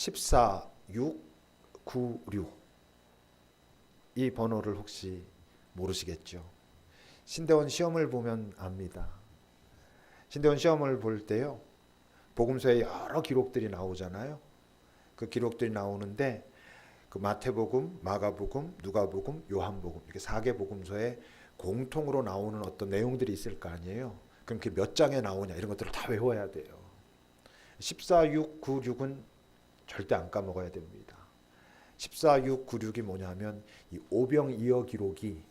14696 이 번호를 혹시 모르시겠죠? 신대원 시험을 보면 압니다. 신대원 시험을 볼 때요, 복음서에 여러 기록들이 나오잖아요. 그 기록들이 나오는데 그 마태복음, 마가복음, 누가복음, 요한복음 이렇게 4개 복음서에 공통으로 나오는 어떤 내용들이 있을 거 아니에요. 그럼 그게 몇 장에 나오냐 이런 것들을 다 외워야 돼요. 14696은 절대 안 까먹어야 됩니다. 14696이 뭐냐면 이 오병이어 기록이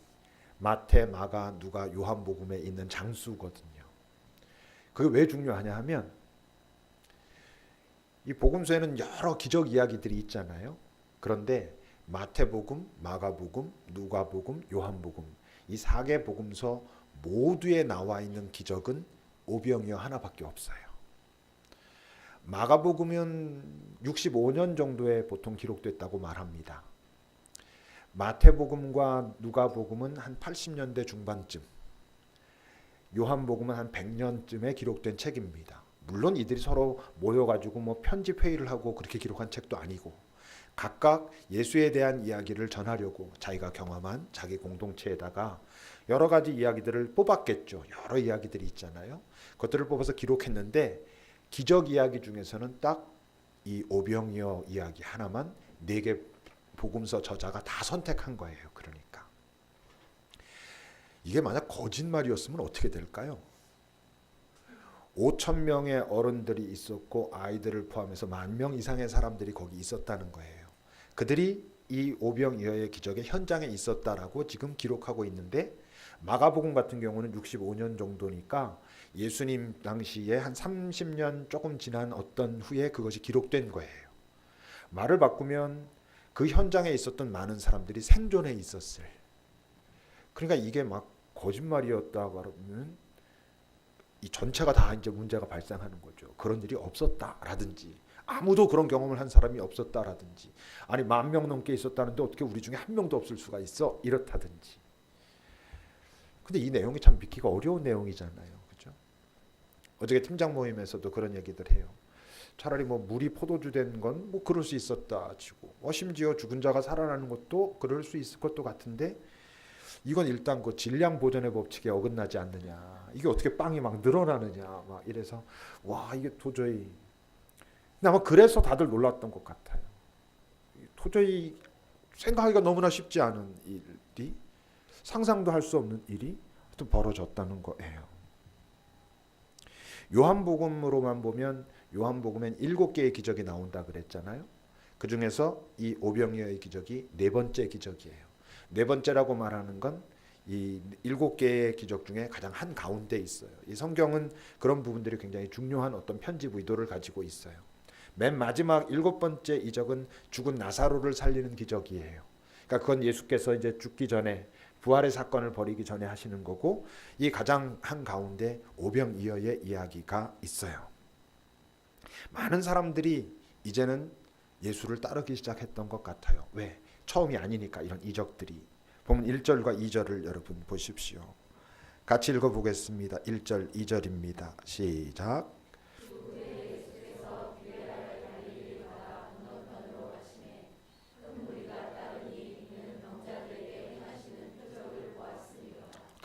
마태, 마가, 누가, 요한복음에 있는 장수거든요. 그게 왜 중요하냐 하면 이 복음서에는 여러 기적 이야기들이 있잖아요. 그런데 마태복음, 마가복음, 누가복음, 요한복음 이 4개 복음서 모두에 나와 있는 기적은 오병이어 하나밖에 없어요. 마가복음은 65년 정도에 보통 기록됐다고 말합니다. 마태복음과 누가복음은 한 80년대 중반쯤, 요한복음은 한 100년쯤에 기록된 책입니다. 물론 이들이 서로 모여가지고 뭐 편집 회의를 하고 그렇게 기록한 책도 아니고 각각 예수에 대한 이야기를 전하려고 자기가 경험한 자기 공동체에다가 여러 가지 이야기들을 뽑았겠죠. 여러 이야기들이 있잖아요. 그것들을 뽑아서 기록했는데 기적 이야기 중에서는 딱 이 오병이어 이야기 하나만 4개 복음서 저자가 다 선택한 거예요. 그러니까 이게 만약 거짓말이었으면 어떻게 될까요? 5천 명의 어른들이 있었고 아이들을 포함해서 10,000명 이상의 사람들이 거기 있었다는 거예요. 그들이 이 오병이어의 기적의 현장에 있었다라고 지금 기록하고 있는데 마가복음 같은 경우는 65년 정도니까 예수님 당시에 한 30년 조금 지난 어떤 후에 그것이 기록된 거예요. 말을 바꾸면 그 현장에 있었던 많은 사람들이 생존해 있었을. 그러니까 이게 막 거짓말이었다 그러면 이 전체가 다 이제 문제가 발생하는 거죠. 그런 일이 없었다라든지 아무도 그런 경험을 한 사람이 없었다라든지 아니 10,000명 넘게 있었다는데 어떻게 우리 중에 한 명도 없을 수가 있어? 이렇다든지. 근데 이 내용이 참 믿기가 어려운 내용이잖아요. 그죠? 어저께 팀장 모임에서도 그런 얘기들 해요. 차라리 뭐 물이 포도주 된 건 뭐 그럴 수 있었다 치고 심지어 죽은 자가 살아나는 것도 그럴 수 있을 것도 같은데 이건 일단 그 질량 보존의 법칙에 어긋나지 않느냐. 이게 어떻게 빵이 막 늘어나느냐. 막 이래서 와 이게 도저히 근데 아마 그래서 다들 놀랐던 것 같아요. 도저히 생각하기가 너무나 쉽지 않은 일이 상상도 할 수 없는 일이 또 벌어졌다는 거예요. 요한복음으로만 보면 요한복음엔 7개의 기적이 나온다 그랬잖아요. 그 중에서 이 오병이어의 기적이 4번째 기적이에요. 4번째라고 말하는 건 이 7개의 기적 중에 가장 한 가운데 있어요. 이 성경은 그런 부분들이 굉장히 중요한 어떤 편집 의도를 가지고 있어요. 맨 마지막 7번째 이적은 죽은 나사로를 살리는 기적이에요. 그러니까 그건 예수께서 이제 죽기 전에 부활의 사건을 벌이기 전에 하시는 거고 이 가장 한 가운데 오병이어의 이야기가 있어요. 많은 사람들이 이제는 예수를 따르기 시작했던 것 같아요. 왜? 처음이 아니니까 이런 이적들이. 보면 1절과 2절을 여러분 보십시오. 같이 읽어보겠습니다. 1절 2절입니다. 시작.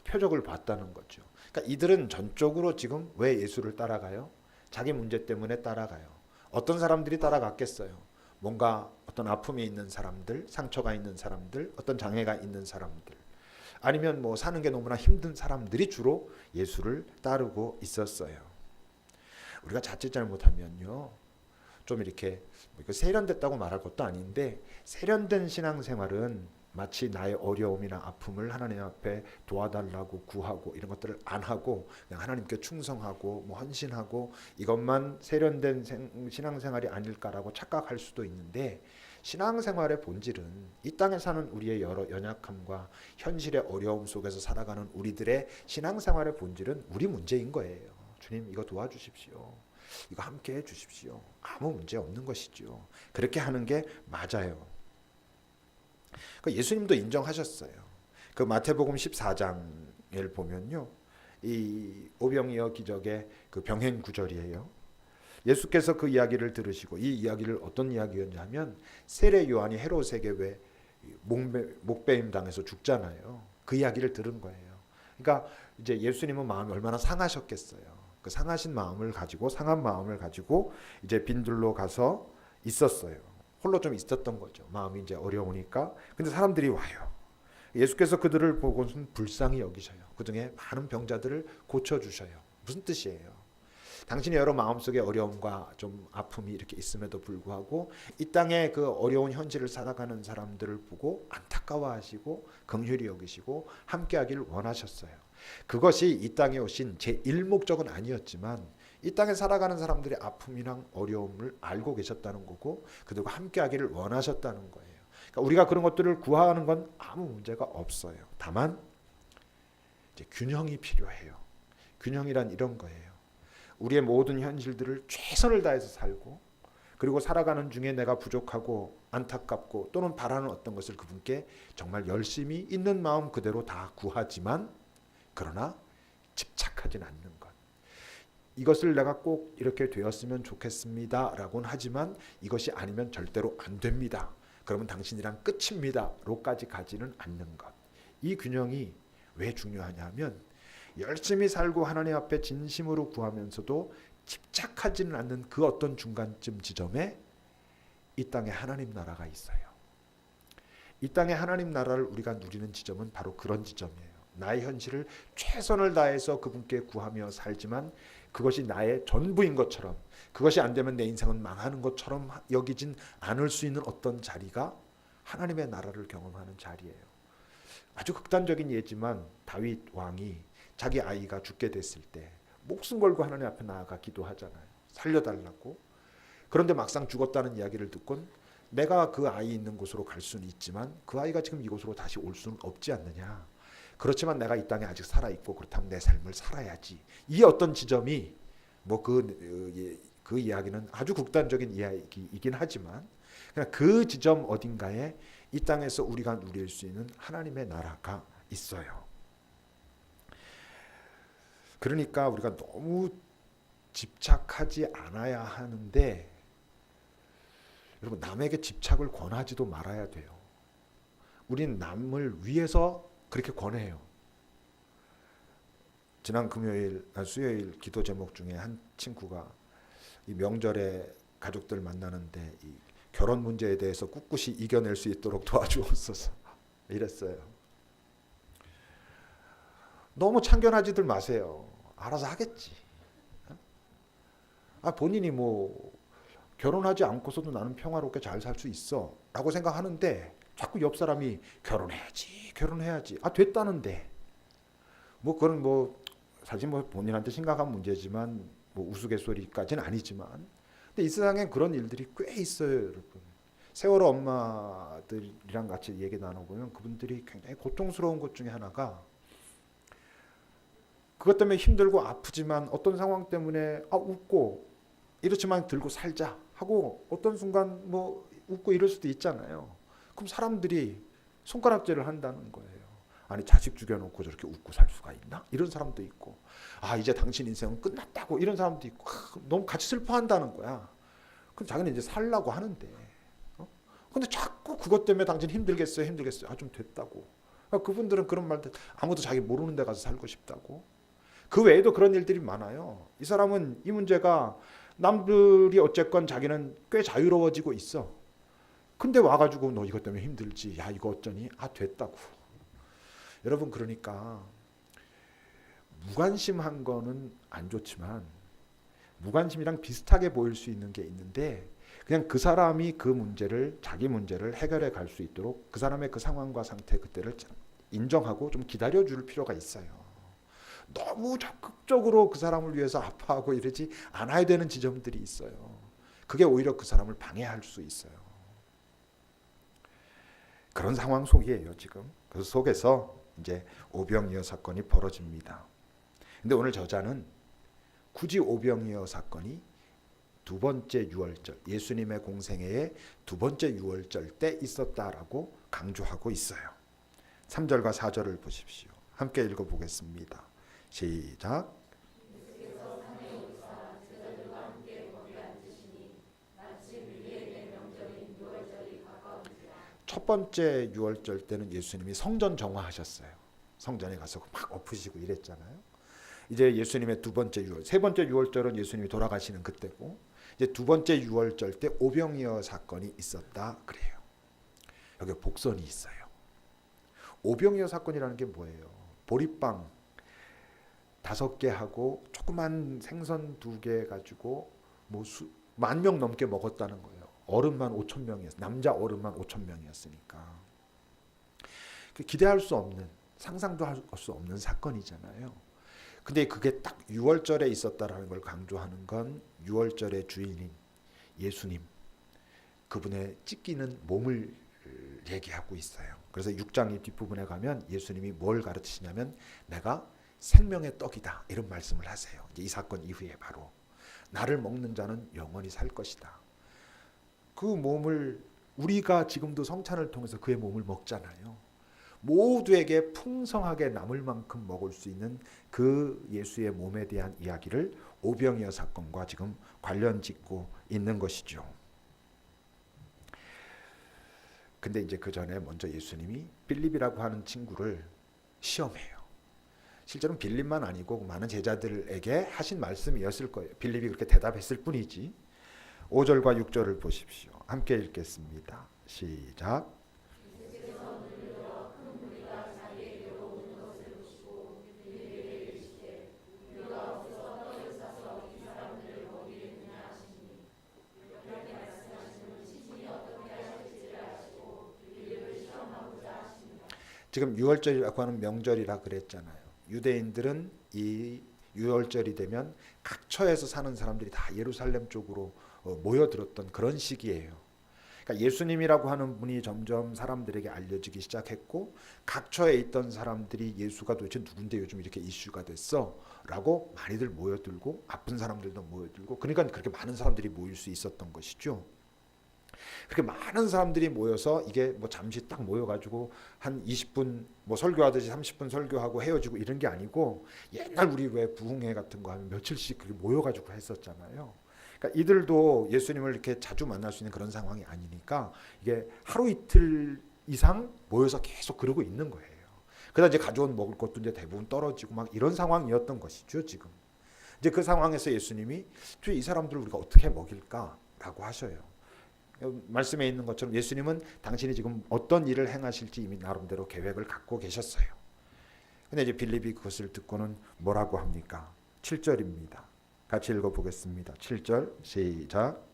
표적을 봤다는 거죠. 그러니까 이들은 전적으로 지금 왜 예수를 따라가요? 자기 문제 때문에 따라가요. 어떤 사람들이 따라갔겠어요? 뭔가 어떤 아픔이 있는 사람들, 상처가 있는 사람들, 어떤 장애가 있는 사람들, 아니면 뭐 사는 게 너무나 힘든 사람들이 주로 예수를 따르고 있었어요. 우리가 자칫 잘못하면요, 좀 이렇게 세련됐다고 말할 것도 아닌데 세련된 신앙생활은 마치 나의 어려움이나 아픔을 하나님 앞에 도와달라고 구하고 이런 것들을 안 하고 그냥 하나님께 충성하고 뭐 헌신하고 이것만 세련된 신앙생활이 아닐까라고 착각할 수도 있는데 신앙생활의 본질은 이 땅에 사는 우리의 여러 연약함과 현실의 어려움 속에서 살아가는 우리들의 신앙생활의 본질은 우리 문제인 거예요. 주님 이거 도와주십시오. 이거 함께 해주십시오. 아무 문제 없는 것이죠. 그렇게 하는 게 맞아요. 예수님도 인정하셨어요. 그 마태복음 14장을 보면요, 이 오병이어 기적의 그 병행 구절이에요. 예수께서 그 이야기를 들으시고, 이 이야기를 어떤 이야기였냐면 세례 요한이 헤롯에게 왜 목베임 당해서 죽잖아요. 그 이야기를 들은 거예요. 그러니까 이제 예수님은 마음이 얼마나 상하셨겠어요. 그 상하신 마음을 가지고, 상한 마음을 가지고 이제 빈들로 가서 있었어요. 홀로 좀 있었던 거죠. 마음이 이제 어려우니까. 근데 사람들이 와요. 예수께서 그들을 보고는 불쌍히 여기셔요. 그중에 많은 병자들을 고쳐주셔요. 무슨 뜻이에요? 당신이 여러 마음속에 어려움과 좀 아픔이 이렇게 있음에도 불구하고 이 땅에 그 어려운 현실을 살아가는 사람들을 보고 안타까워하시고 긍휼히 여기시고 함께하기를 원하셨어요. 그것이 이 땅에 오신 제1목적은 아니었지만 이 땅에 살아가는 사람들의 아픔이랑 어려움을 알고 계셨다는 거고 그들과 함께하기를 원하셨다는 거예요. 그러니까 우리가 그런 것들을 구하는 건 아무 문제가 없어요. 다만 이제 균형이 필요해요. 균형이란 이런 거예요. 우리의 모든 현실들을 최선을 다해서 살고 그리고 살아가는 중에 내가 부족하고 안타깝고 또는 바라는 어떤 것을 그분께 정말 열심히 있는 마음 그대로 다 구하지만 그러나 집착하진 않는 것. 이것을 내가 꼭 이렇게 되었으면 좋겠습니다 라고는 하지만 이것이 아니면 절대로 안 됩니다. 그러면 당신이랑 끝입니다 로까지 가지는 않는 것. 이 균형이 왜 중요하냐면 열심히 살고 하나님 앞에 진심으로 구하면서도 집착하지는 않는 그 어떤 중간쯤 지점에 이 땅에 하나님 나라가 있어요. 이 땅에 하나님 나라를 우리가 누리는 지점은 바로 그런 지점이에요. 나의 현실을 최선을 다해서 그분께 구하며 살지만 그것이 나의 전부인 것처럼, 그것이 안 되면 내 인생은 망하는 것처럼 여기진 않을 수 있는 어떤 자리가 하나님의 나라를 경험하는 자리예요. 아주 극단적인 예지만 다윗 왕이 자기 아이가 죽게 됐을 때 목숨 걸고 하나님 앞에 나아가 기도하잖아요. 살려달라고. 그런데 막상 죽었다는 이야기를 듣곤 내가 그 아이 있는 곳으로 갈 수는 있지만 그 아이가 지금 이곳으로 다시 올 수는 없지 않느냐. 그렇지만 내가 이 땅에 아직 살아있고 그렇다면 내 삶을 살아야지. 이 어떤 지점이 뭐 그 이야기는 아주 극단적인 이야기이긴 하지만 그냥 그 지점 어딘가에 이 땅에서 우리가 누릴 수 있는 하나님의 나라가 있어요. 그러니까 우리가 너무 집착하지 않아야 하는데 여러분 남에게 집착을 권하지도 말아야 돼요. 우린 남을 위해서 그렇게 권해요. 지난 수요일 기도 제목 중에 한 친구가 이 명절에 가족들 만나는데 이 결혼 문제에 대해서 꿋꿋이 이겨낼 수 있도록 도와주었어서 이랬어요. 너무 참견하지들 마세요. 알아서 하겠지. 본인이 뭐 결혼하지 않고서도 나는 평화롭게 잘 살 수 있어 라고 생각하는데 자꾸 옆 사람이 결혼해야지 됐다는데 뭐 그건 뭐 사실 뭐 본인한테 심각한 문제지만 뭐 우스갯소리까지는 아니지만 근데 이 세상에 그런 일들이 꽤 있어요. 여러분. 세월호 엄마들이랑 같이 얘기 나눠보면 그분들이 굉장히 고통스러운 것 중에 하나가 그것 때문에 힘들고 아프지만 어떤 상황 때문에 웃고 이렇지만 들고 살자 하고 어떤 순간 뭐 웃고 이럴 수도 있잖아요. 그럼 사람들이 손가락질을 한다는 거예요. 아니 자식 죽여놓고 저렇게 웃고 살 수가 있나? 이런 사람도 있고 이제 당신 인생은 끝났다고 이런 사람도 있고 너무 같이 슬퍼한다는 거야. 그럼 자기는 이제 살라고 하는데 근데 자꾸 그것 때문에 당신 힘들겠어요? 좀 됐다고. 그분들은 그런 말들 아무도 자기 모르는 데 가서 살고 싶다고. 그 외에도 그런 일들이 많아요. 이 사람은 이 문제가 남들이 어쨌건 자기는 꽤 자유로워지고 있어. 근데 와가지고 너 이것 때문에 힘들지. 야 이거 어쩌니? 됐다고. 여러분 그러니까 무관심한 거는 안 좋지만 무관심이랑 비슷하게 보일 수 있는 게 있는데 그냥 그 사람이 그 문제를 자기 문제를 해결해 갈 수 있도록 그 사람의 그 상황과 상태 그때를 인정하고 좀 기다려줄 필요가 있어요. 너무 적극적으로 그 사람을 위해서 아파하고 이러지 않아야 되는 지점들이 있어요. 그게 오히려 그 사람을 방해할 수 있어요. 그런 상황 속이에요 지금. 그 속에서 이제 오병이어 사건이 벌어집니다. 근데 오늘 저자는 굳이 오병이어 사건이 두 번째 유월절, 예수님의 공생애의 두 번째 유월절 때 있었다라고 강조하고 있어요. 3절과 4절을 보십시오. 함께 읽어보겠습니다. 시작. 첫 번째 유월절 때는 예수님이 성전 정화하셨어요. 성전에 가서 막 엎으시고 이랬잖아요. 이제 예수님의 두 번째 유월, 세 번째 유월절은 예수님이 돌아가시는 그때고, 이제 두 번째 유월절 때 오병이어 사건이 있었다 그래요. 여기 복선이 있어요. 오병이어 사건이라는 게 뭐예요? 보리빵 5개 하고 조그만 생선 2개 가지고 뭐 10,000명 넘게 먹었다는 거예요. 어른만 5,000명이었어요. 남자 어른만 5,000명이었으니까. 기대할 수 없는, 상상도 할 수 없는 사건이잖아요. 근데 그게 딱 유월절에 있었다라는 걸 강조하는 건 유월절의 주인인 예수님, 그분의 찢기는 몸을 얘기하고 있어요. 그래서 6장 뒷부분에 가면 예수님이 뭘 가르치시냐면 내가 생명의 떡이다 이런 말씀을 하세요. 이제 이 사건 이후에 바로 나를 먹는 자는 영원히 살 것이다. 그 몸을 우리가 지금도 성찬을 통해서 그의 몸을 먹잖아요. 모두에게 풍성하게 남을 만큼 먹을 수 있는 그 예수의 몸에 대한 이야기를 오병이어 사건과 지금 관련 짓고 있는 것이죠. 근데 이제 그 전에 먼저 예수님이 빌립이라고 하는 친구를 시험해요. 실제로는 빌립만 아니고 많은 제자들에게 하신 말씀이었을 거예요. 빌립이 그렇게 대답했을 뿐이지. 5절과 6절을 보십시오. 함께 읽겠습니다. 시작. 지금 유월절이라고 하는 명절이라 그랬잖아요. 유대인들은 이 유월절이 되면 각처에서 사는 사람들이 다 예루살렘 쪽으로 모여들었던 그런 시기예요. 그러니까 예수님이라고 하는 분이 점점 사람들에게 알려지기 시작했고 각처에 있던 사람들이 예수가 도대체 누군데 요즘 이렇게 이슈가 됐어? 라고 많이들 모여들고 아픈 사람들도 모여들고 그러니까 그렇게 많은 사람들이 모일 수 있었던 것이죠. 그렇게 많은 사람들이 모여서 이게 뭐 잠시 딱 모여가지고 한 20분 뭐 설교하듯이 30분 설교하고 헤어지고 이런 게 아니고 옛날 우리 왜 부흥회 같은 거 하면 며칠씩 그렇게 모여가지고 했었잖아요. 그러니까 이들도 예수님을 이렇게 자주 만날 수 있는 그런 상황이 아니니까 이게 하루 이틀 이상 모여서 계속 그러고 있는 거예요. 그러다 이제 가져온 먹을 것도 이제 대부분 떨어지고 막 이런 상황이었던 것이죠 지금. 이제 그 상황에서 예수님이 이 사람들을 우리가 어떻게 먹일까라고 하셔요. 말씀에 있는 것처럼 예수님은 당신이 지금 어떤 일을 행하실지 이미 나름대로 계획을 갖고 계셨어요. 근데 이제 빌립이 그것을 듣고는 뭐라고 합니까? 7절입니다. 같이 읽어보겠습니다. 7절 시작.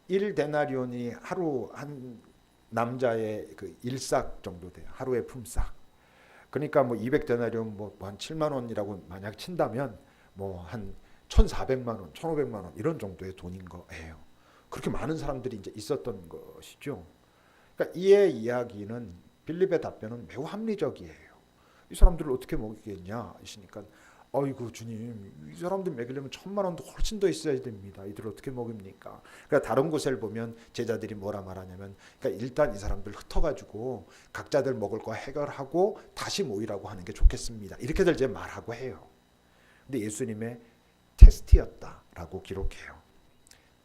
1데나리온이 하루 한 남자의 그 일삭 정도 돼요. 하루의 품삯. 그러니까 뭐 200데나리온 뭐 한 7만 원이라고 만약 친다면 뭐 한 1,400만 원, 1,500만 원 이런 정도의 돈인 거예요. 그렇게 많은 사람들이 이제 있었던 것이죠. 그러니까 이의 이야기는 빌립의 답변은 매우 합리적이에요. 이 사람들을 어떻게 먹이겠냐 하시니까 아이고 주님 이 사람들 먹이려면 1,000만 원도 훨씬 더 있어야 됩니다. 이들을 어떻게 먹입니까? 그러니까 다른 곳을 보면 제자들이 뭐라 말하냐면 그러니까 일단 이 사람들 흩어가지고 각자들 먹을 거 해결하고 다시 모이라고 하는 게 좋겠습니다. 이렇게들 이제 말하고 해요. 근데 예수님의 테스트였다라고 기록해요.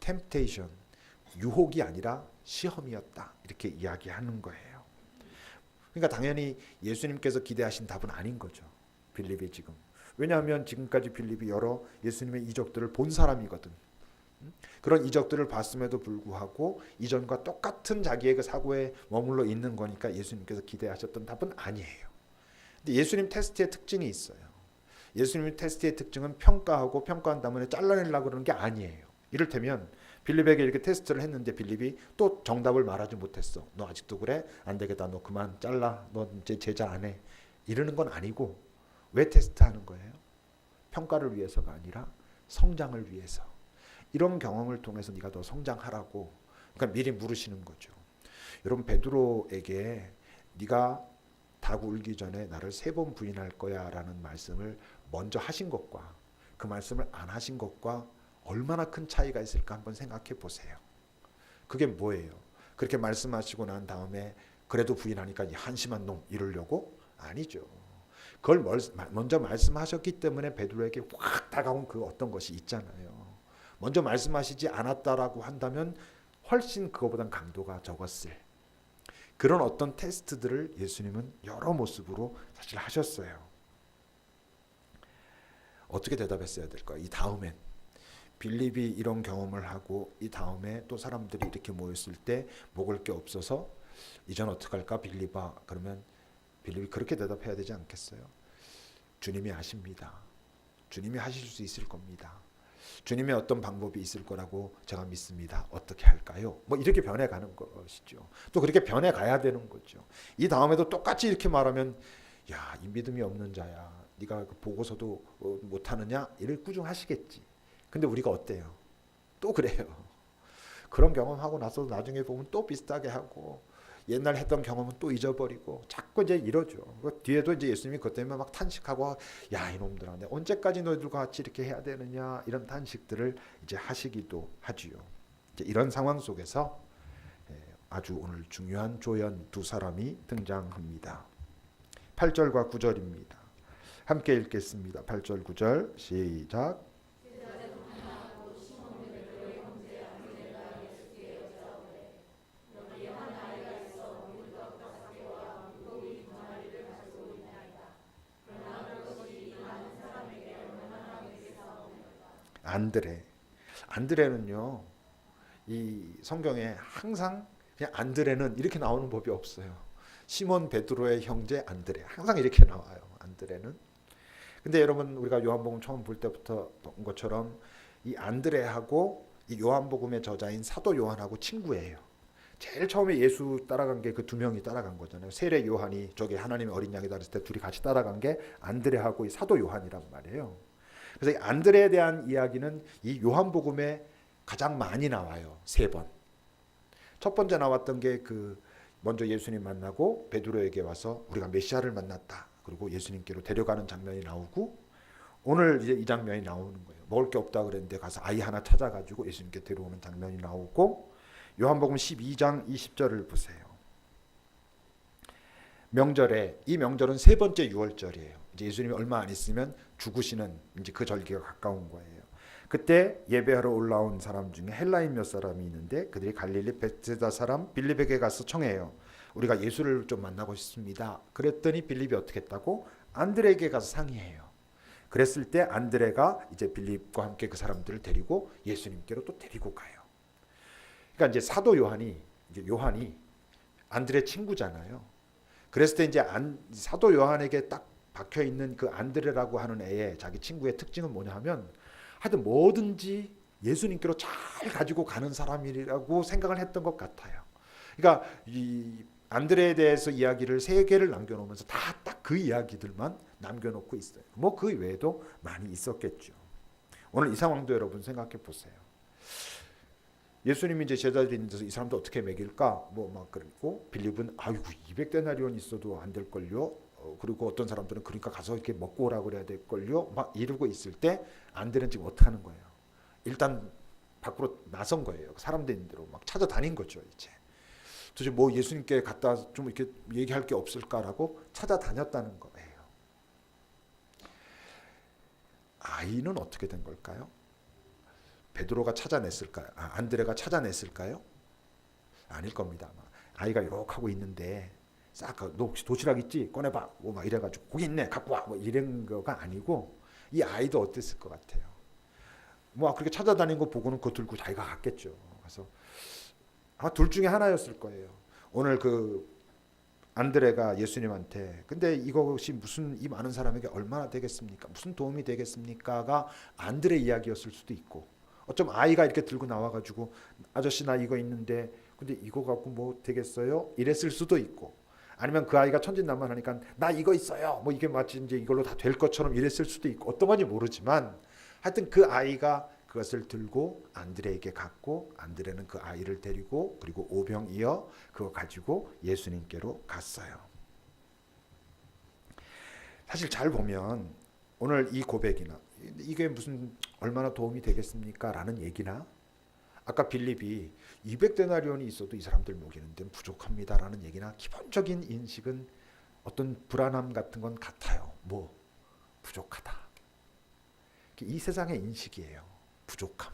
템테이션, 유혹이 아니라 시험이었다 이렇게 이야기하는 거예요. 그러니까 당연히 예수님께서 기대하신 답은 아닌 거죠. 빌립이 지금. 왜냐하면 지금까지 빌립이 여러 예수님의 이적들을 본 사람이거든. 그런 이적들을 봤음에도 불구하고 이전과 똑같은 자기의 그 사고에 머물러 있는 거니까 예수님께서 기대하셨던 답은 아니에요. 근데 예수님 테스트의 특징이 있어요. 예수님 테스트의 특징은 평가하고 평가한 다음에 잘라내려고 그러는 게 아니에요. 이를테면 빌립에게 이렇게 테스트를 했는데 빌립이 또 정답을 말하지 못했어. 너 아직도 그래? 안 되겠다. 너 그만 잘라. 너 이제 제자 안 해. 이러는 건 아니고 왜 테스트하는 거예요? 평가를 위해서가 아니라 성장을 위해서. 이런 경험을 통해서 네가 더 성장하라고 그러니까 미리 물으시는 거죠. 여러분 베드로에게 네가 닭 울기 전에 나를 3번 부인할 거야 라는 말씀을 먼저 하신 것과 그 말씀을 안 하신 것과 얼마나 큰 차이가 있을까 한번 생각해 보세요. 그게 뭐예요? 그렇게 말씀하시고 난 다음에 그래도 부인하니까 이 한심한 놈 이러려고? 아니죠. 그걸 먼저 말씀하셨기 때문에 베드로에게 확 다가온 그 어떤 것이 있잖아요. 먼저 말씀하시지 않았다라고 한다면 훨씬 그거보단 강도가 적었을 그런 어떤 테스트들을 예수님은 여러 모습으로 사실 하셨어요. 어떻게 대답했어야 될까? 이 다음엔 빌립이 이런 경험을 하고 이 다음에 또 사람들이 이렇게 모였을 때 먹을 게 없어서 이전 어떡할까 빌립아? 그러면 빌립이 그렇게 대답해야 되지 않겠어요? 주님이 아십니다. 주님이 하실 수 있을 겁니다. 주님의 어떤 방법이 있을 거라고 제가 믿습니다. 어떻게 할까요? 뭐 이렇게 변해가는 것이죠. 또 그렇게 변해가야 되는 거죠. 이 다음에도 똑같이 이렇게 말하면 야, 이 믿음이 없는 자야. 네가 보고서도 못하느냐? 이를 꾸중하시겠지. 근데 우리가 어때요? 또 그래요. 그런 경험하고 나서 나중에 보면 또 비슷하게 하고 옛날 했던 경험은 또 잊어버리고 자꾸 이제 이러죠. 그 뒤에도 이제 예수님이 그것 때문에 막 탄식하고 야 이놈들아 내가 언제까지 너희들과 같이 이렇게 해야 되느냐 이런 탄식들을 이제 하시기도 하지요. 이제 이런 상황 속에서 아주 오늘 중요한 조연 두 사람이 등장합니다. 8절과 9절입니다. 함께 읽겠습니다. 8절 9절 시작. 안드레는요 이 성경에 항상 그냥 안드레는 이렇게 나오는 법이 없어요. 시몬 베드로의 형제 안드레 항상 이렇게 나와요. 안드레는. 근데 여러분 우리가 요한복음 처음 볼 때부터 본 것처럼 이 안드레하고 이 요한복음의 저자인 사도 요한하고 친구예요. 제일 처음에 예수 따라간 게 그 두 명이 따라간 거잖아요. 세례 요한이 저기 하나님의 어린 양이다 그랬을 때 둘이 같이 따라간 게 안드레하고 이 사도 요한이란 말이에요. 그래서 이 안드레에 대한 이야기는 이 요한복음에 가장 많이 나와요. 3번. 첫 번째 나왔던 게 그 먼저 예수님 만나고 베드로에게 와서 우리가 메시아를 만났다. 그리고 예수님께로 데려가는 장면이 나오고 오늘 이제 이 장면이 나오는 거예요. 먹을 게 없다 그랬는데 가서 아이 하나 찾아가지고 예수님께 데려오는 장면이 나오고 요한복음 12장 20절을 보세요. 명절에 이 명절은 세 번째 유월절이에요. 이제 예수님이 얼마 안 있으면 죽으시는 이제 그 절기가 가까운 거예요. 그때 예배하러 올라온 사람 중에 헬라인 몇 사람이 있는데 그들이 갈릴리 베세다 사람 빌립에게 가서 청해요. 우리가 예수를 좀 만나고 싶습니다. 그랬더니 빌립이 어떻게 했다고? 안드레에게 가서 상의해요. 그랬을 때 안드레가 이제 빌립과 함께 그 사람들을 데리고 예수님께로 또 데리고 가요. 그러니까 이제 사도 요한이 안드레 친구잖아요. 그랬을 때 이제 사도 요한에게 딱 박혀 있는 그 안드레라고 하는 애의 자기 친구의 특징은 뭐냐 하면 하여튼 뭐든지 예수님께로 잘 가지고 가는 사람이라고 생각을 했던 것 같아요. 그러니까 이 안드레에 대해서 이야기를 3개를 남겨놓으면서 다 딱 그 이야기들만 남겨놓고 있어요. 뭐 그 외에도 많이 있었겠죠. 오늘 이 상황도 여러분 생각해 보세요. 예수님이 이제 제자들이 있는 데서 이 사람도 어떻게 먹일까? 뭐 막 그러고 빌립은 아이고 200데나리온 있어도 안 될 걸요. 그리고 어떤 사람들은 그러니까 가서 이렇게 먹고 오라고 그래야 될 걸요. 막 이러고 있을 때 안드레는 지금 어떻게 하는 거예요? 일단 밖으로 나선 거예요. 사람들 있는 대로 막 찾아다닌 거죠, 이제. 도대체 뭐 예수님께 갔다 좀 이렇게 얘기할 게 없을까라고 찾아다녔다는 거예요. 아이는 어떻게 된 걸까요? 베드로가 찾아냈을까요? 안드레가 찾아냈을까요? 아닐 겁니다. 아이가 이렇게 하고 있는데 싹 너 혹시 도시락 있지? 꺼내봐. 뭐 막 이래가지고 거기 있네. 갖고 와. 뭐 이런 거가 아니고 이 아이도 어땠을 것 같아요. 뭐 그렇게 찾아다닌 거 보고는 그거 들고 자기가 갔겠죠. 그래서 둘 중에 하나였을 거예요. 오늘 그 안드레가 예수님한테 근데 이것이 무슨 이 많은 사람에게 얼마나 되겠습니까? 무슨 도움이 되겠습니까가 안드레 이야기였을 수도 있고 어쩜 아이가 이렇게 들고 나와가지고 아저씨 나 이거 있는데 근데 이거 갖고 뭐 되겠어요? 이랬을 수도 있고 아니면 그 아이가 천진난만하니까 나 이거 있어요. 뭐 이게 마치 이제 이걸로 다 될 것처럼 이랬을 수도 있고 어떤 건지 모르지만 하여튼 그 아이가 그것을 들고 안드레에게 갔고 안드레는 그 아이를 데리고 그리고 오병이어 그거 가지고 예수님께로 갔어요. 사실 잘 보면 오늘 이 고백이나 이게 무슨 얼마나 도움이 되겠습니까? 라는 얘기나 아까 빌립이 200데나리온이 있어도 이 사람들 먹이는 데는 부족합니다라는 얘기나 기본적인 인식은 어떤 불안함 같은 건 같아요. 뭐 부족하다. 이 세상의 인식이에요. 부족함.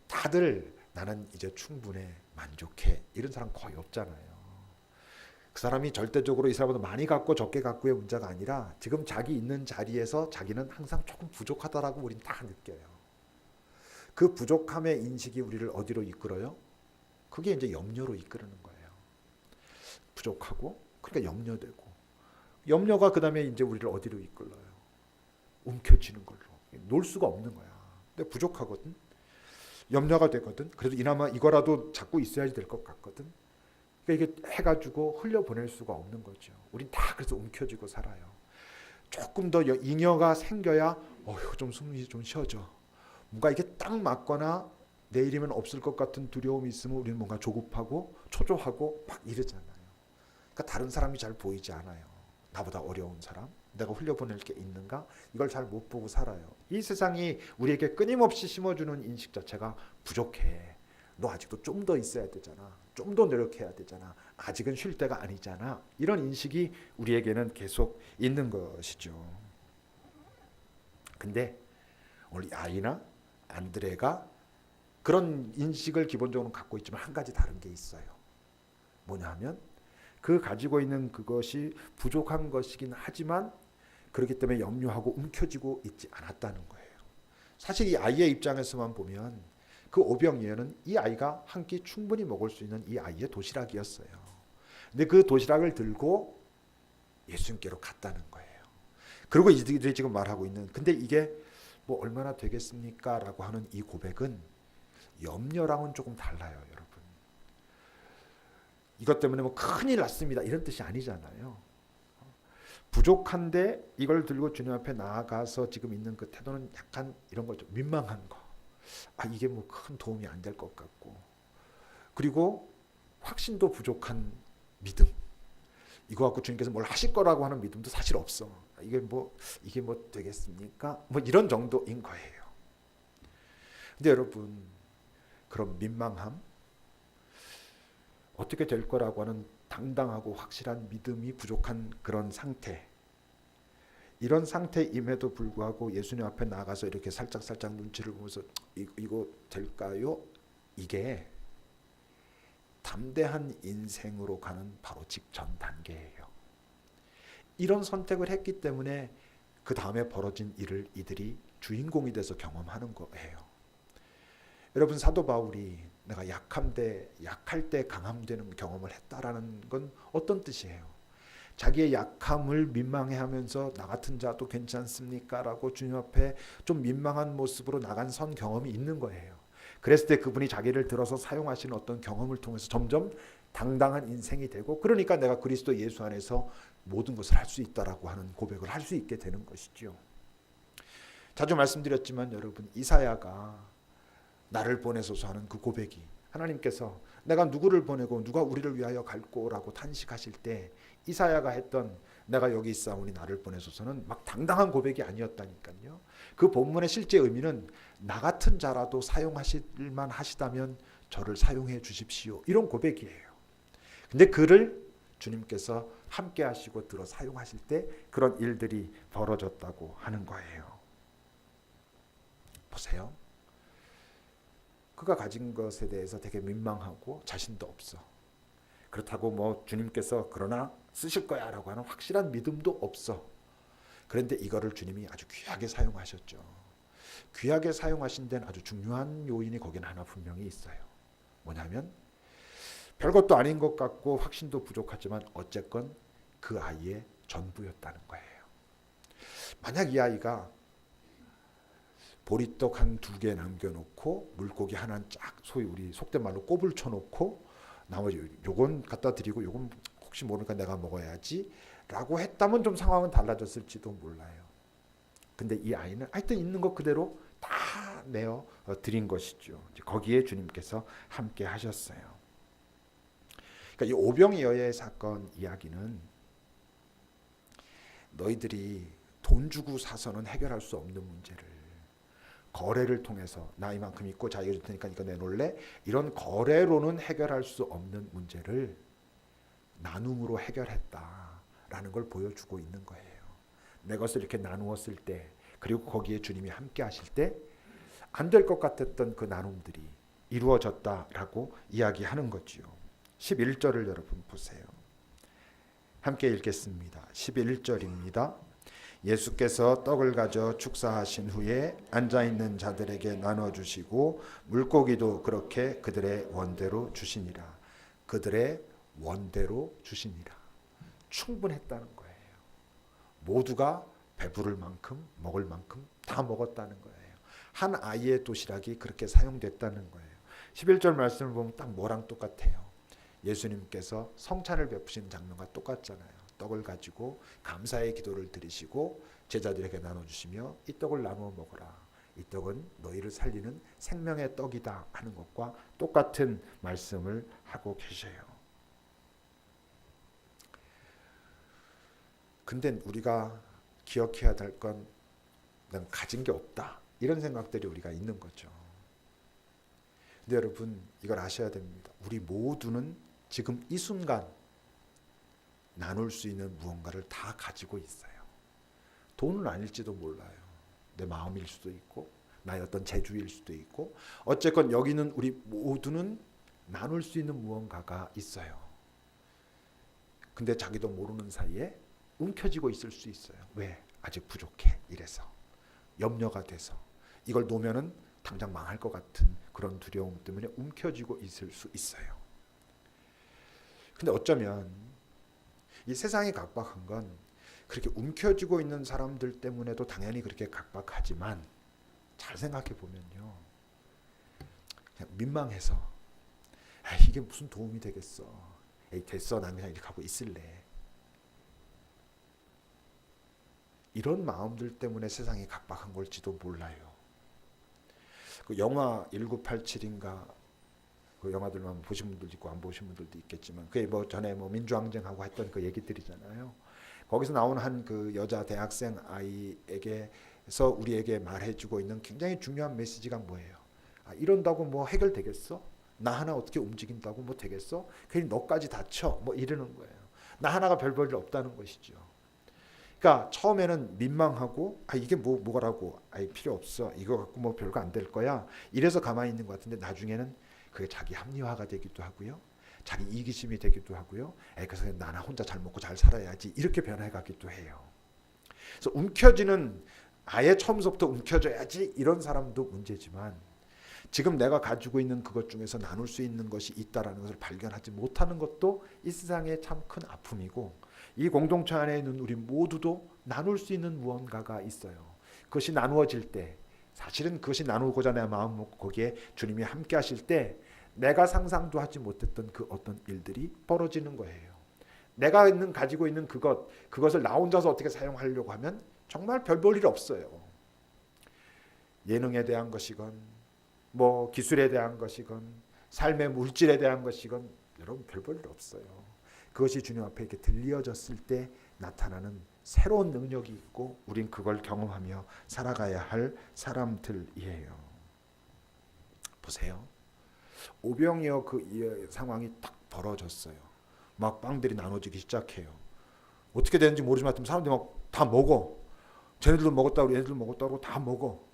다들 나는 이제 충분해, 만족해, 이런 사람 거의 없잖아요. 그 사람이 절대적으로 이 사람보다 많이 갖고 적게 갖고의 문제가 아니라 지금 자기 있는 자리에서 자기는 항상 조금 부족하다라고 우린 다 느껴요. 그 부족함의 인식이 우리를 어디로 이끌어요? 그게 이제 염려로 이끄는 거예요. 부족하고 그러니까 염려되고, 염려가 그 다음에 이제 우리를 어디로 이끌어요? 움켜쥐는 걸로. 놓을 수가 없는 거야. 근데 부족하거든. 염려가 되거든. 그래도 이나마 이거라도 자꾸 있어야지 될 것 같거든. 그러니까 이게 해가지고 흘려보낼 수가 없는 거죠. 우린 다 그래서 움켜쥐고 살아요. 조금 더 잉여가 생겨야 좀 숨이 좀 쉬어져. 뭔가 이게 딱 맞거나 내일이면 없을 것 같은 두려움이 있으면 우리는 뭔가 조급하고 초조하고 막 이러잖아요. 그러니까 다른 사람이 잘 보이지 않아요. 나보다 어려운 사람, 내가 흘려보낼 게 있는가? 이걸 잘 못 보고 살아요. 이 세상이 우리에게 끊임없이 심어주는 인식 자체가 부족해. 너 아직도 좀 더 있어야 되잖아. 좀 더 노력해야 되잖아. 아직은 쉴 때가 아니잖아. 이런 인식이 우리에게는 계속 있는 것이죠. 근데 오늘 아이나 안드레가 그런 인식을 기본적으로 갖고 있지만 한 가지 다른 게 있어요. 뭐냐 하면 그 가지고 있는 그것이 부족한 것이긴 하지만 그렇기 때문에 염려하고 움켜쥐고 있지 않았다는 거예요. 사실 이 아이의 입장에서만 보면 그 오병이어는 이 아이가 한 끼 충분히 먹을 수 있는 이 아이의 도시락이었어요. 근데 그 도시락을 들고 예수님께로 갔다는 거예요. 그리고 이들이 지금 말하고 있는, 근데 이게 뭐 얼마나 되겠습니까? 라고 하는 이 고백은 염려랑은 조금 달라요, 여러분. 이것 때문에 뭐 큰일 났습니다, 이런 뜻이 아니잖아요. 부족한데 이걸 들고 주님 앞에 나아가서 지금 있는 그 태도는 약간 이런 거죠. 민망한 거. 이게 뭐 큰 도움이 안 될 것 같고, 그리고 확신도 부족한 믿음. 이거 갖고 주님께서 뭘 하실 거라고 하는 믿음도 사실 없어. 이게 뭐 되겠습니까? 뭐 이런 정도인 거예요. 근데 여러분, 그런 민망함, 어떻게 될 거라고 하는 당당하고 확실한 믿음이 부족한 그런 상태, 이런 상태임에도 불구하고 예수님 앞에 나가서 이렇게 살짝 눈치를 보면서 이거 될까요? 이게 담대한 인생으로 가는 바로 직전 단계예요. 이런 선택을 했기 때문에 그 다음에 벌어진 일을 이들이 주인공이 돼서 경험하는 거예요. 여러분, 사도 바울이 내가 약할 때 강함 되는 경험을 했다라는 건 어떤 뜻이에요? 자기의 약함을 민망해하면서 나 같은 자도 괜찮습니까? 라고 주님 앞에 좀 민망한 모습으로 나간 선 경험이 있는 거예요. 그랬을 때 그분이 자기를 들어서 사용하시는 어떤 경험을 통해서 점점 당당한 인생이 되고, 그러니까 내가 그리스도 예수 안에서 모든 것을 할 수 있다라고 하는 고백을 할 수 있게 되는 것이죠. 자주 말씀드렸지만 여러분, 이사야가 나를 보내소서 하는 그 고백이, 하나님께서 내가 누구를 보내고 누가 우리를 위하여 갈꼬라고 탄식하실 때 이사야가 했던 내가 여기 있사오니 나를 보내소서는 막 당당한 고백이 아니었다니까요. 그 본문의 실제 의미는 나 같은 자라도 사용하실 만 하시다면 저를 사용해 주십시오, 이런 고백이에요. 근데 그를 주님께서 함께 하시고 들어 사용하실 때 그런 일들이 벌어졌다고 하는 거예요. 보세요. 그가 가진 것에 대해서 되게 민망하고 자신도 없어. 그렇다고 뭐 주님께서 그러나 쓰실 거야 라고 하는 확실한 믿음도 없어. 그런데 이거를 주님이 아주 귀하게 사용하셨죠. 귀하게 사용하신 데는 아주 중요한 요인이 거기는 하나 분명히 있어요. 뭐냐면 별것도 아닌 것 같고 확신도 부족하지만 어쨌건 그 아이의 전부였다는 거예요. 만약 이 아이가 보리떡 한 2개 남겨놓고 물고기 하나 쫙, 소위 우리 속된 말로 꼽을 쳐놓고 나머지 요건 갖다 드리고 요건 혹시 모르니까 내가 먹어야지 라고 했다면 좀 상황은 달라졌을지도 몰라요. 근데 이 아이는 하여튼 있는 것 그대로 다 내어 드린 것이죠. 거기에 주님께서 함께 하셨어요. 그러니까 이 오병이어의 사건 이야기는 너희들이 돈 주고 사서는 해결할 수 없는 문제를 거래를 통해서 나 이만큼 있고 자기가 줄 테니까 이거 내놓을래? 이런 거래로는 해결할 수 없는 문제를 나눔으로 해결했다라는 걸 보여주고 있는 거예요. 내 것을 이렇게 나누었을 때, 그리고 거기에 주님이 함께 하실 때 안 될 것 같았던 그 나눔들이 이루어졌다라고 이야기하는 거지요. 11절을 여러분 보세요. 함께 읽겠습니다. 11절입니다. 예수께서 떡을 가져 축사하신 후에 앉아있는 자들에게 나눠주시고 물고기도 그렇게 그들의 원대로 주시니라. 그들의 원대로 주시니라. 충분했다는 거예요. 모두가 배부를 만큼 먹을 만큼 다 먹었다는 거예요. 한 아이의 도시락이 그렇게 사용됐다는 거예요. 11절 말씀을 보면 딱 뭐랑 똑같아요. 예수님께서 성찬을 베푸신 장면과 똑같잖아요. 떡을 가지고 감사의 기도를 드리시고 제자들에게 나눠주시며 이 떡을 나누어 먹어라. 이 떡은 너희를 살리는 생명의 떡이다 하는 것과 똑같은 말씀을 하고 계셔요. 근데 우리가 기억해야 될 건 난 가진 게 없다. 이런 생각들이 우리가 있는 거죠. 근데 여러분 이걸 아셔야 됩니다. 우리 모두는 지금 이 순간 나눌 수 있는 무언가를 다 가지고 있어요. 돈은 아닐지도 몰라요. 내 마음일 수도 있고 나의 어떤 재주일 수도 있고 어쨌건 여기는 우리 모두는 나눌 수 있는 무언가가 있어요. 근데 자기도 모르는 사이에 움켜쥐고 있을 수 있어요. 왜? 아직 부족해. 이래서 염려가 돼서 이걸 놓으면은 당장 망할 것 같은 그런 두려움 때문에 움켜쥐고 있을 수 있어요. 근데 어쩌면 이 세상이 각박한 건 그렇게 움켜쥐고 있는 사람들 때문에도 당연히 그렇게 각박하지만 잘 생각해 보면요. 그냥 민망해서 이게 무슨 도움이 되겠어. 에이 됐어. 난 그냥 이렇게 하고 있을래. 이런 마음들 때문에 세상이 각박한 걸지도 몰라요. 그 영화 1987인가 그 영화들만 보신 분들도 있고 안 보신 분들도 있겠지만 그게 뭐 전에 뭐 민주항쟁하고 했던 그 얘기들이잖아요. 거기서 나오는 한 그 여자 대학생 아이에게서 우리에게 말해주고 있는 굉장히 중요한 메시지가 뭐예요? 이런다고 뭐 해결되겠어? 나 하나 어떻게 움직인다고 뭐 되겠어? 괜히 너까지 다쳐 뭐 이러는 거예요. 나 하나가 별 볼 일 없다는 것이죠. 그러니까 처음에는 민망하고 이게 뭐라고 필요 없어 이거 갖고 뭐 별거 안 될 거야 이래서 가만히 있는 것 같은데 나중에는 그게 자기 합리화가 되기도 하고요 자기 이기심이 되기도 하고요 그래서 나나 혼자 잘 먹고 잘 살아야지 이렇게 변해가기도 해요. 그래서 움켜쥐는 아예 처음부터 움켜줘야지 이런 사람도 문제지만 지금 내가 가지고 있는 그것 중에서 나눌 수 있는 것이 있다라는 것을 발견하지 못하는 것도 이 세상의 참 큰 아픔이고 이 공동체 안에 있는 우리 모두도 나눌 수 있는 무언가가 있어요. 그것이 나누어질 때 사실은 그것이 나누고자 내 마음 먹고 거기에 주님이 함께 하실 때 내가 상상도 하지 못했던 그 어떤 일들이 벌어지는 거예요. 내가 가지고 있는 그것을 나 혼자서 어떻게 사용하려고 하면 정말 별 볼 일 없어요. 예능에 대한 것이건 뭐 기술에 대한 것이건 삶의 물질에 대한 것이건 여러분 별 볼 일 없어요. 그것이 주님 앞에 이렇게 들려졌을 때 나타나는 새로운 능력이 있고 우린 그걸 경험하며 살아가야 할 사람들이에요. 보세요. 오병이어 그 상황이 딱 벌어졌어요. 막 빵들이 나눠지기 시작해요. 어떻게 되는지 모르지만 사람들이 막 다 먹어. 쟤네들도 먹었다고 얘네들 먹었다고 다 먹어.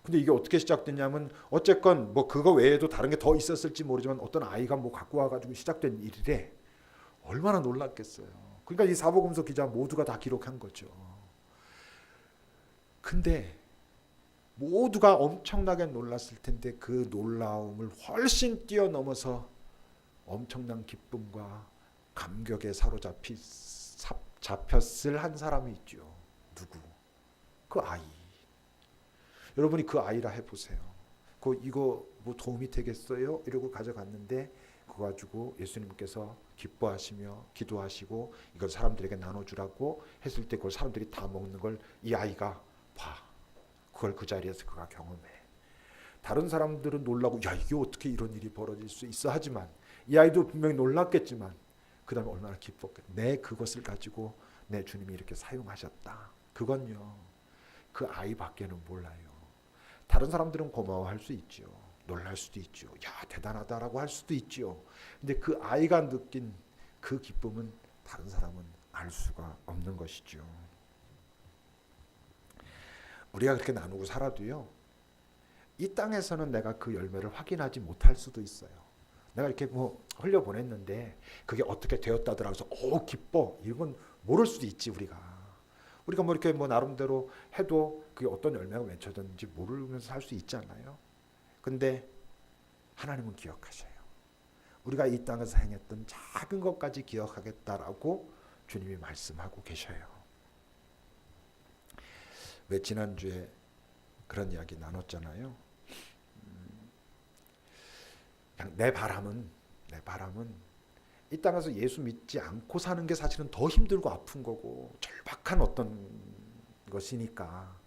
근데 이게 어떻게 시작됐냐면 어쨌건 뭐 그거 외에도 다른 게 더 있었을지 모르지만 어떤 아이가 뭐 갖고 와가지고 시작된 일이래. 얼마나 놀랐겠어요. 그러니까 이 사복음서 기자 모두가 다 기록한 거죠. 근데 모두가 엄청나게 놀랐을 텐데 그 놀라움을 훨씬 뛰어넘어서 엄청난 기쁨과 감격에 잡혔을 한 사람이 있죠. 누구? 그 아이. 여러분이 그 아이라 해보세요. 이거 뭐 도움이 되겠어요? 이러고 가져갔는데 그거 가지고 예수님께서 기뻐하시며 기도하시고 이걸 사람들에게 나눠주라고 했을 때 그걸 사람들이 다 먹는 걸 이 아이가 봐. 그걸 그 자리에서 그가 경험해. 다른 사람들은 놀라고 야 이게 어떻게 이런 일이 벌어질 수 있어 하지만 이 아이도 분명히 놀랐겠지만 그 다음에 얼마나 기뻤겠. 내 그것을 가지고 내 주님이 이렇게 사용하셨다. 그건요 그 아이밖에는 몰라요. 다른 사람들은 고마워할 수 있죠. 놀랄 수도 있죠. 야 대단하다라고 할 수도 있죠. 근데 그 아이가 느낀 그 기쁨은 다른 사람은 알 수가 없는 것이죠. 우리가 그렇게 나누고 살아도요, 이 땅에서는 내가 그 열매를 확인하지 못할 수도 있어요. 내가 이렇게 뭐 흘려보냈는데 그게 어떻게 되었다더라 해서 기뻐, 이건 모를 수도 있지. 우리가 뭐 이렇게 뭐 나름대로 해도 그게 어떤 열매가 맺혀졌는지 모르면서 살 수 있잖아요. 근데 하나님은 기억하셔요. 우리가 이 땅에서 행했던 작은 것까지 기억하겠다라고 주님이 말씀하고 계셔요. 왜 지난주에 그런 이야기 나눴잖아요. 그냥 내 바람은 이 땅에서 예수 믿지 않고 사는 게 사실은 더 힘들고 아픈 거고 절박한 어떤 것이니까,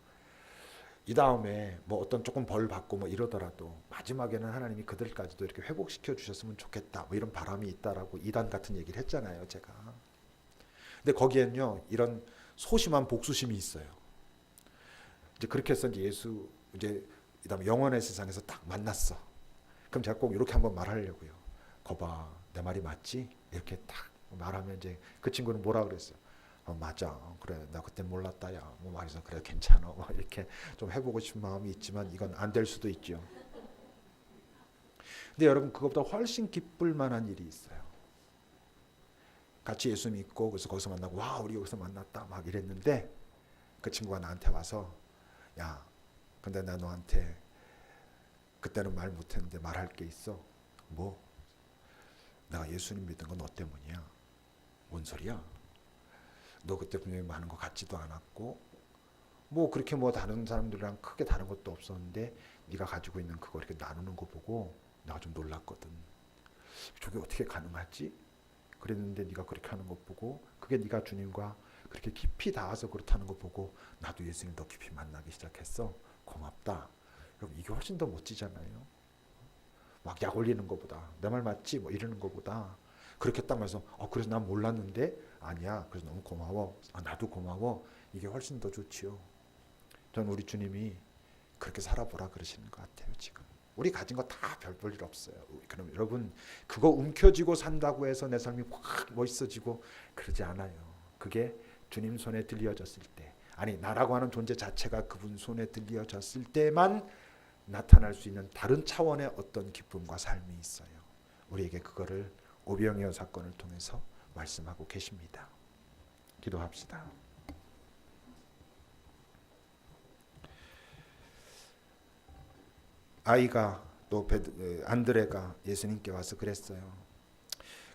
이 다음에 뭐 어떤 조금 벌 받고 뭐 이러더라도 마지막에는 하나님이 그들까지도 이렇게 회복시켜 주셨으면 좋겠다, 뭐 이런 바람이 있다라고 이단 같은 얘기를 했잖아요, 제가. 근데 거기엔요, 이런 소심한 복수심이 있어요. 이제 그렇게 해서 이제 그다음에 영원의 세상에서 딱 만났어. 그럼 제가 꼭 이렇게 한번 말하려고요. 거봐, 내 말이 맞지? 이렇게 딱 말하면 이제 그 친구는 뭐라 그랬어요? 맞아, 그래, 나 그때 몰랐다, 야, 뭐 말해서 그래, 괜찮아, 뭐 이렇게 좀 해보고 싶은 마음이 있지만 이건 안 될 수도 있죠. 근데 여러분, 그것보다 훨씬 기쁠 만한 일이 있어요. 같이 예수 믿고 그래서 거기서 만나고, 와, 우리 여기서 만났다 막 이랬는데 그 친구가 나한테 와서, 야, 근데 나 너한테 그때는 말 못했는데 말할 게 있어. 뭐? 내가 예수님 믿은 건 너 때문이야. 뭔 소리야? 너 그때 분명히 많은 거 같지도 않았고 뭐 그렇게 뭐 다른 사람들이랑 크게 다른 것도 없었는데 네가 가지고 있는 그거 이렇게 나누는 거 보고 내가 좀 놀랐거든. 저게 어떻게 가능하지? 그랬는데 네가 그렇게 하는 것 보고, 그게 네가 주님과 그렇게 깊이 닿아서 그렇다는 거 보고 나도 예수님 더 깊이 만나기 시작했어. 고맙다. 여러분, 이게 훨씬 더 멋지잖아요. 막 약 올리는 것보다, 내 말 맞지? 뭐 이러는 것보다 그렇게 딱 말해서 그래서 난 몰랐는데 아니야, 그래서 너무 고마워, 나도 고마워, 이게 훨씬 더 좋지요. 저는 우리 주님이 그렇게 살아보라 그러시는 것 같아요. 지금 우리 가진 거 다 별 볼 일 없어요. 그럼 여러분, 그거 움켜쥐고 산다고 해서 내 삶이 확 멋있어지고 그러지 않아요. 그게 주님 손에 들려졌을 때, 아니 나라고 하는 존재 자체가 그분 손에 들려졌을 때만 나타날 수 있는 다른 차원의 어떤 기쁨과 삶이 있어요. 우리에게 그거를 오병이어 사건을 통해서 말씀하고 계십니다. 기도합시다. 아이가 또 안드레가 예수님께 와서 그랬어요.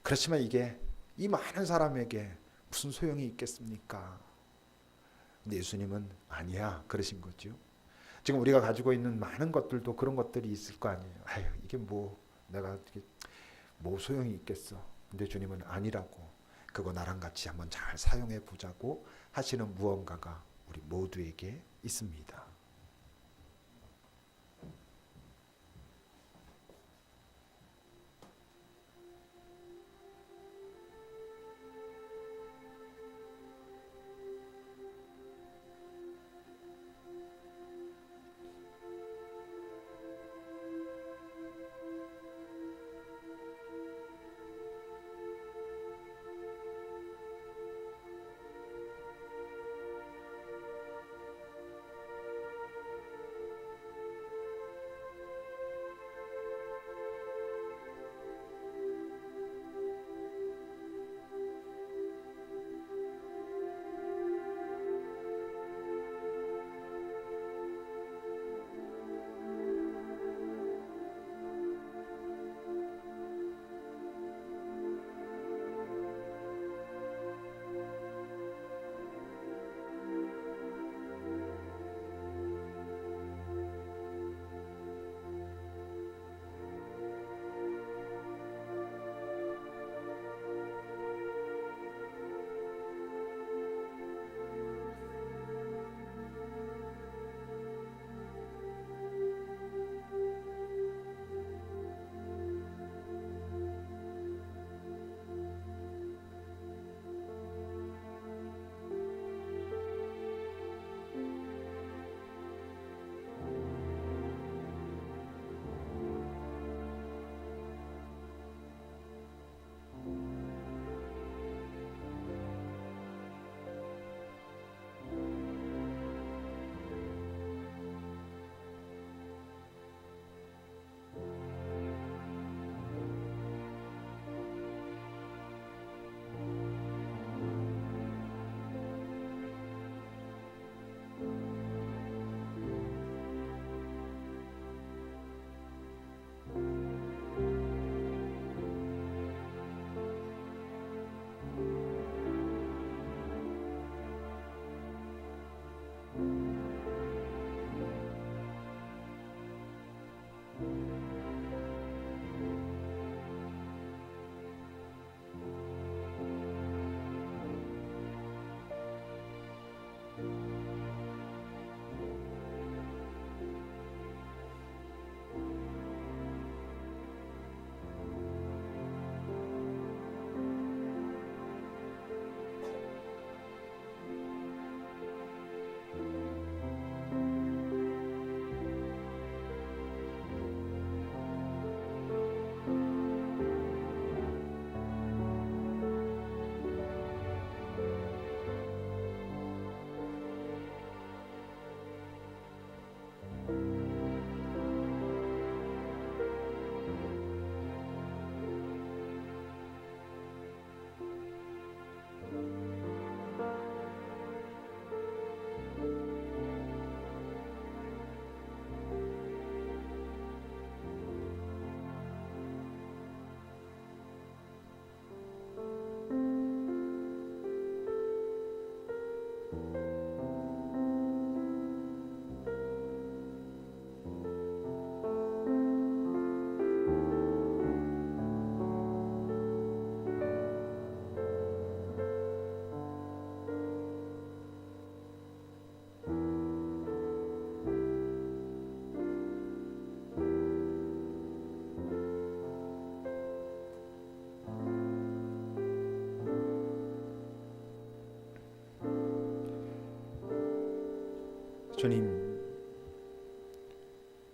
그렇지만 이게 이 많은 사람에게 무슨 소용이 있겠습니까? 근데 예수님은 아니야 그러신 거죠. 지금 우리가 가지고 있는 많은 것들도 그런 것들이 있을 거 아니에요. 아유, 이게 뭐 내가 뭐 소용이 있겠어. 근데 주님은 아니라고, 그거 나랑 같이 한번 잘 사용해 보자고 하시는 무언가가 우리 모두에게 있습니다.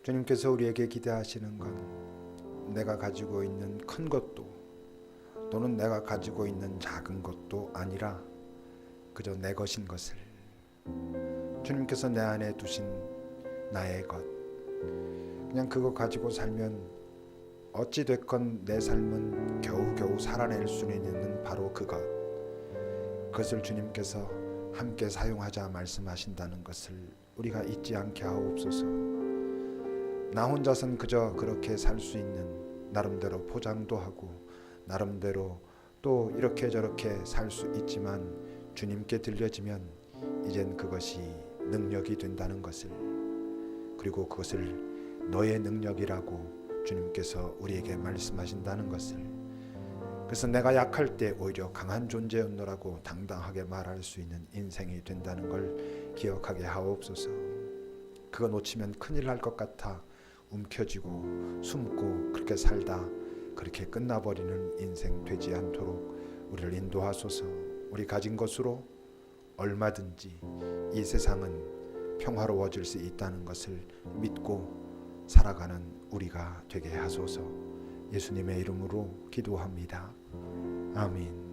주님께서 우리에게 기대하시는 건 내가 가지고 있는 큰 것도 또는 내가 가지고 있는 작은 것도 아니라 그저 내 것인 것을, 주님께서 내 안에 두신 나의 것, 그냥 그거 가지고 살면 어찌 됐건 내 삶은 겨우겨우 살아낼 수 있는 바로 그것을 주님께서 함께 사용하자 말씀하신다는 것을 우리가 잊지 않게 하옵소서. 나 혼자선 그저 그렇게 살 수 있는 나름대로 포장도 하고 나름대로 또 이렇게 저렇게 살 수 있지만 주님께 들려지면 이젠 그것이 능력이 된다는 것을, 그리고 그것을 너의 능력이라고 주님께서 우리에게 말씀하신다는 것을, 그래서 내가 약할 때 오히려 강한 존재였노라고 당당하게 말할 수 있는 인생이 된다는 걸 기억하게 하옵소서. 그거 놓치면 큰일 날 것 같아 움켜쥐고 숨고 그렇게 살다 그렇게 끝나버리는 인생 되지 않도록 우리를 인도하소서. 우리 가진 것으로 얼마든지 이 세상은 평화로워질 수 있다는 것을 믿고 살아가는 우리가 되게 하소서. 예수님의 이름으로 기도합니다. 아멘.